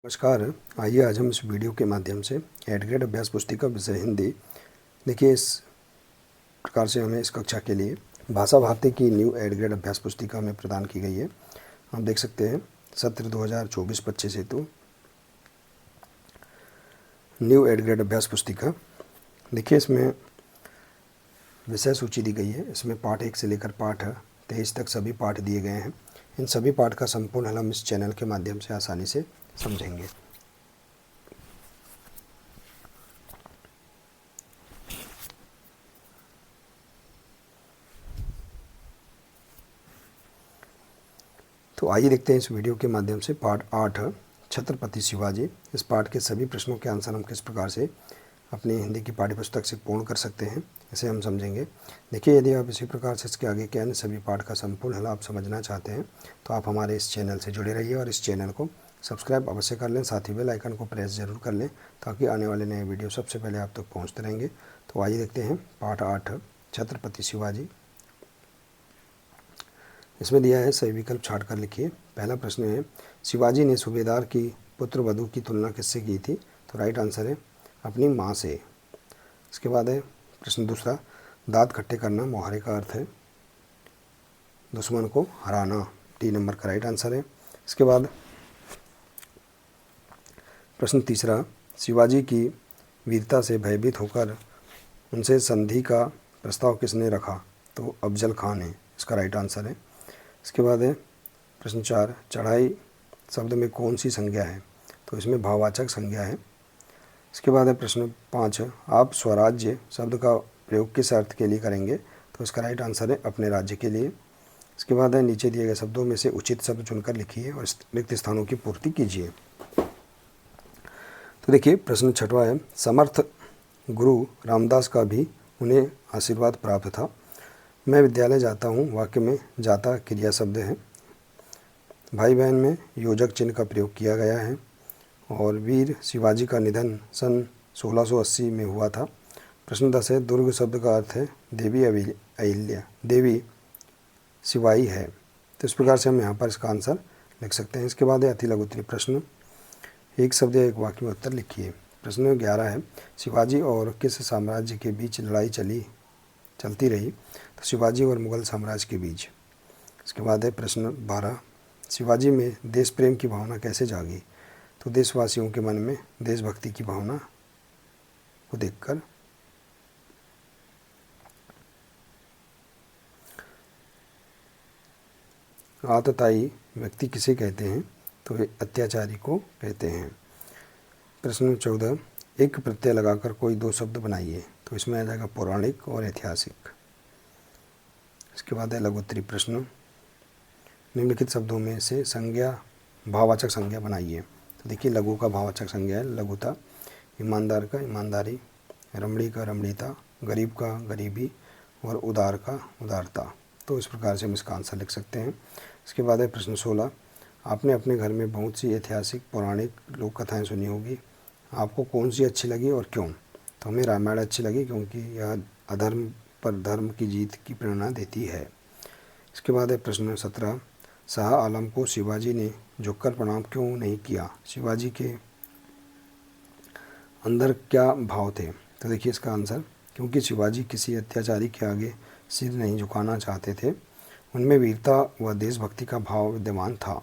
नमस्कार। आइए आज हम इस वीडियो के माध्यम से एड ग्रेड अभ्यास पुस्तिका विषय हिंदी। देखिए, इस प्रकार से हमें इस कक्षा के लिए भाषा भारती की न्यू एड ग्रेड अभ्यास पुस्तिका हमें प्रदान की गई है। हम देख सकते हैं सत्र 2024-25 हेतु न्यू एड ग्रेड अभ्यास पुस्तिका। देखिए, इसमें विषय सूची दी गई है। इसमें पाठ 1 से लेकर पाठ 23 तक सभी पाठ दिए गए हैं। इन सभी पाठ का संपूर्ण हल हम इस चैनल के माध्यम से आसानी से समझेंगे। तो आइए देखते हैं इस वीडियो के माध्यम से पाठ 8 छत्रपति शिवाजी। इस पाठ के सभी प्रश्नों के आंसर हम किस प्रकार से अपनी हिंदी की पाठ्यपुस्तक से पूर्ण कर सकते हैं, इसे हम समझेंगे। देखिए, यदि आप इसी प्रकार से इसके आगे के अन्य सभी पाठ का संपूर्ण हल आप समझना चाहते हैं तो आप हमारे इस चैनल से जुड़े रहिए और इस चैनल को सब्सक्राइब अवश्य कर लें। साथ ही बेल आइकन को प्रेस जरूर कर लें ताकि आने वाले नए वीडियो सबसे पहले आप तक पहुँचते रहेंगे। तो आइए देखते हैं पाठ 8 छत्रपति शिवाजी। इसमें दिया है, सही विकल्प छाट कर लिखिए। पहला प्रश्न है, शिवाजी ने सूबेदार की पुत्र वधू की तुलना किससे की थी? तो राइट आंसर है अपनी माँ से। इसके बाद है प्रश्न दूसरा, दांत खट्टे करना मुहावरे का अर्थ है दुश्मन को हराना। डी नंबर का राइट आंसर है। इसके बाद प्रश्न तीसरा, शिवाजी की वीरता से भयभीत होकर उनसे संधि का प्रस्ताव किसने रखा? तो अफजल खान ने। इसका राइट आंसर है। इसके बाद है प्रश्न 4, चढ़ाई शब्द में कौन सी संज्ञा है? तो इसमें भाववाचक संज्ञा है। इसके बाद है प्रश्न 5, आप स्वराज्य शब्द का प्रयोग किस अर्थ के लिए करेंगे? तो इसका राइट आंसर है अपने राज्य के लिए। इसके बाद है नीचे दिए गए शब्दों में से उचित शब्द चुनकर लिखिए और रिक्त स्थानों की पूर्ति कीजिए। तो देखिए, प्रश्न 6वां है, समर्थ गुरु रामदास का भी उन्हें आशीर्वाद प्राप्त था। मैं विद्यालय जाता हूँ वाक्य में जाता क्रिया शब्द है। भाई बहन में योजक चिन्ह का प्रयोग किया गया है और वीर शिवाजी का निधन सन 1680 में हुआ था। प्रश्न 10 है, दुर्ग शब्द का अर्थ है देवी अहिल्या, देवी शिवाई है। तो इस प्रकार से हम यहाँ पर इसका आंसर लिख सकते हैं। इसके बाद है अति लघुत्तरीय प्रश्न, एक शब्द या एक वाक्य में उत्तर लिखिए। प्रश्न 11 है, शिवाजी और किस साम्राज्य के बीच लड़ाई चलती रही? तो शिवाजी और मुगल साम्राज्य के बीच। इसके बाद है प्रश्न 12, शिवाजी में देश प्रेम की भावना कैसे जागी? तो देशवासियों के मन में देशभक्ति की भावना को देखकर। आतताई व्यक्ति किसे कहते हैं? तो वे अत्याचारी को कहते हैं। प्रश्न 14, एक प्रत्यय लगाकर कोई दो शब्द बनाइए। तो इसमें आ जाएगा पौराणिक और ऐतिहासिक। इसके बाद है लघुत्तरीय प्रश्न, निम्नलिखित शब्दों में से संज्ञा भाववाचक संज्ञा बनाइए। तो देखिए, लघु का भाववाचक संज्ञा है लघुता, ईमानदार का ईमानदारी, रमणी का रमणीता, गरीब का गरीबी और उदार का उदारता। तो इस प्रकार से हम इसका आंसर लिख सकते हैं। इसके बाद है प्रश्न 16, आपने अपने घर में बहुत सी ऐतिहासिक पौराणिक लोक कथाएँ सुनी होगी, आपको कौन सी अच्छी लगी और क्यों? तो हमें रामायण अच्छी लगी क्योंकि यह अधर्म पर धर्म की जीत की प्रेरणा देती है। इसके बाद है प्रश्न 17, शाह आलम को शिवाजी ने झुककर प्रणाम क्यों नहीं किया? शिवाजी के अंदर क्या भाव थे? तो देखिए इसका आंसर, क्योंकि शिवाजी किसी अत्याचारी के आगे सिर नहीं झुकाना चाहते थे, उनमें वीरता व देशभक्ति का भाव विद्यमान था।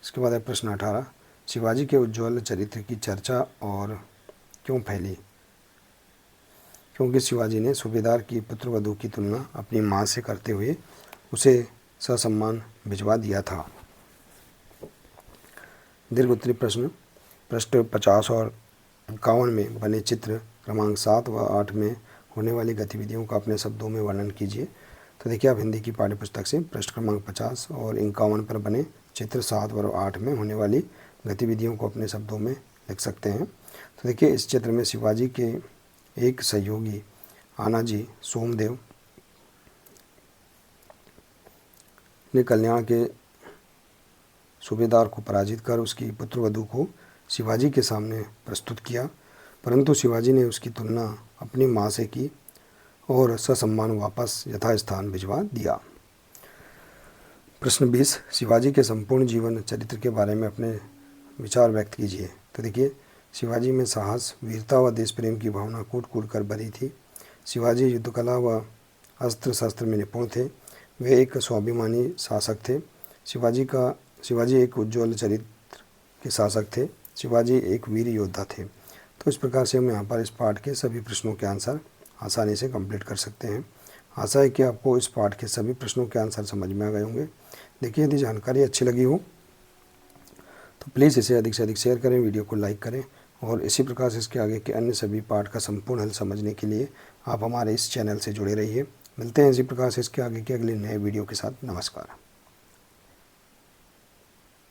इसके बाद है प्रश्न 18, शिवाजी के उज्ज्वल चरित्र की चर्चा और क्यों फैली? क्योंकि शिवाजी ने सूबेदार की पुत्रवधू की तुलना अपनी मां से करते हुए उसे ससम्मान भिजवा दिया था। दीर्घ उत्तरीय प्रश्न, पृष्ठ 50 और 51 में बने चित्र क्रमांक 7 व 8 में होने वाली गतिविधियों का अपने शब्दों में वर्णन कीजिए। तो देखिए, आप हिंदी की पाठ्यपुस्तक से पृष्ठ क्रमांक 50 और 51 पर बने चित्र 7 व 8 में होने वाली गतिविधियों को अपने शब्दों में लिख सकते हैं। तो देखिए, इस चित्र में शिवाजी के एक सहयोगी आनाजी सोमदेव ने कल्याण के सूबेदार को पराजित कर उसकी पुत्रवधू को शिवाजी के सामने प्रस्तुत किया, परंतु शिवाजी ने उसकी तुलना अपनी मां से की और ससम्मान वापस यथास्थान भिजवा दिया। प्रश्न 20, शिवाजी के संपूर्ण जीवन चरित्र के बारे में अपने विचार व्यक्त कीजिए। तो देखिए, शिवाजी में साहस, वीरता व देश प्रेम की भावना कूट कूट कर भरी थी। शिवाजी युद्ध कला व अस्त्र शस्त्र में निपुण थे। वे एक स्वाभिमानी शासक थे। शिवाजी एक उज्ज्वल चरित्र के शासक थे। शिवाजी एक वीर योद्धा थे। तो इस प्रकार से हम यहाँ पर इस पाठ के सभी प्रश्नों के आंसर आसानी से कंप्लीट कर सकते हैं। आशा है कि आपको इस पाठ के सभी प्रश्नों के आंसर समझ में आ गए होंगे। देखिए, यदि जानकारी अच्छी लगी हो तो प्लीज़ इसे अधिक से अधिक शेयर करें, वीडियो को लाइक करें, और इसी प्रकार से इसके आगे के अन्य सभी पाठ का संपूर्ण हल समझने के लिए आप हमारे इस चैनल से जुड़े रहिए। मिलते हैं इसी प्रकार से इसके आगे के अगले नए वीडियो के साथ। नमस्कार।